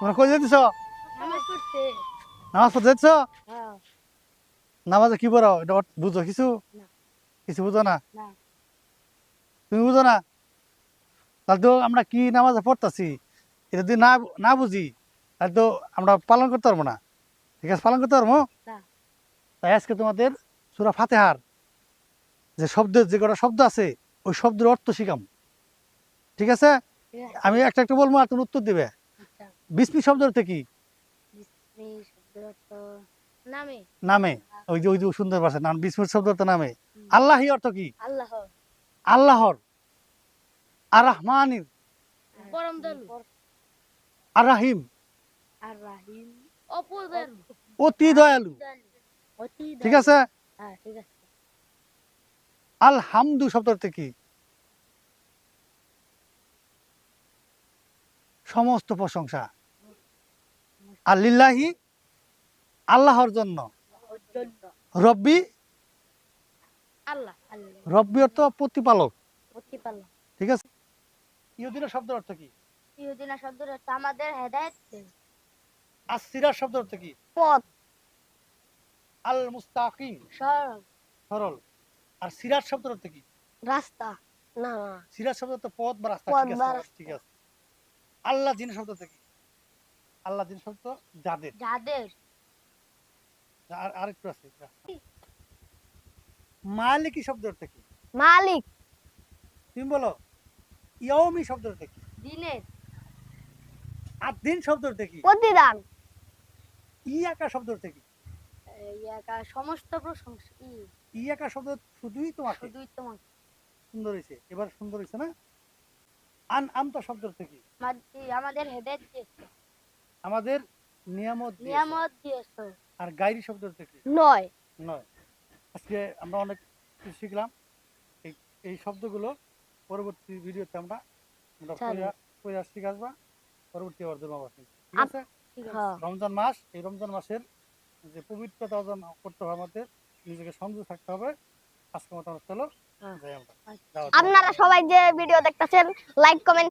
তোমরা কই যেতেছ? নামাজ পড়তে। নামাজ পড়তে যাচ্ছ? হ্যাঁ। নামাজে কি পড়ো এটা বুঝো কিছু? না। কিছু বুঝো না? না। তুমি বুঝো না? তাহলে তো আমরা কি নামাজে পড়তেছি এটা যদি না না বুঝি তাহলে তো আমরা পালন করতে পারবো না। ঠিক আছে, পালন করতে পারবো না। তাই আজকে তোমাদের সূরা ফাতিহার যে শব্দের যে কটা শব্দ আছে ওই শব্দের অর্থ শিখাম। ঠিক আছে, ঠিক আছে। আমি একটা একটা বলবো আর তুমি উত্তর দিবে। আচ্ছা। বিসমি শব্দ অর্থ কি? বিসমি শব্দের অর্থ নামে। নামে। ওই যে সুন্দর ভাষা নাম বিসমি শব্দ অর্থ নামে। আল্লাহি অর্থ কি? আল্লাহ। আল্লাহর। আর রহমানির। পরম দয়ালু। আর রাহিম। আর রাহিম। অপরদয়ালু। অতি দয়ালু। অতি দয়ালু। ঠিক আছে, হ্যাঁ ঠিক আছে। আল হামদু শব্দ অর্থ কি? সমস্ত প্রশংসা। আর লিল্লাহি আল্লাহর জন্য। রব্বি আল্লাহ। আল্লাহ। রব্বি অর্থ প্রতিপালক। প্রতিপালক। ঠিক আছে, ইহুদিনা শব্দের অর্থ কি? ইহুদিনা শব্দের অর্থ আমাদের হেদায়েত দেন। আর সিরাজ শব্দের অর্থ কি? পথ। আল মুস্তাকিম সরল। সরল। আর সিরাজ শব্দের অর্থ কি? রাস্তা। না না। সিরাজ শব্দ অর্থ পথ বা রাস্তা। পথ ঠিক বা আছে, রাস্তা। ঠিক আছে। আল্লাহ জিন শব্দ অর্থ কি? আল্লাহ জিন শব্দ যাদের। যাদের। আর আরেকটু আছে। মালিকি শব্দ অর্থ কি? মালিক। তুমি বলো। ইয়াউমি শব্দ অর্থ কি? দিনের। আর দিন শব্দ অর্থ কি? প্রতিদান। ইয়াকা শব্দ অর্থ কি? ইয়াকা সমস্ত প্রশংসা। ইয়াকা শব্দ শুধুই তোমাকে। শুধুই তোমাকে। সুন্দর হয়েছে, এবার সুন্দর হয়েছে না? আন আমতা শব্দ অর্থ কি? আমাদের হেদায়েত দিয়েছো। আমাদের নিয়ামত দিয়েছো। নিয়ামত দিয়েছো। আর গায়রি শব্দ অর্থ কি? নয়। নয়। আজকে আমরা অনেক কিছু শিখলাম। এই এই শব্দগুলো পরবর্তী ভিডিওতে আমরা পড়ে শিখে আসবা। পরবর্তী আবার ধর্মাবাস। ঠিক আছে, রমজান মাস, এই রমজান মাসের যে পবিত্রতা অর্জন করতে হবে আমাদের, নিজেকে সংযত থাকতে হবে। আজকে মতো চলো যাই আমরা। আপনারা সবাই যে ভিডিও দেখতেছেন লাইক কমেন্ট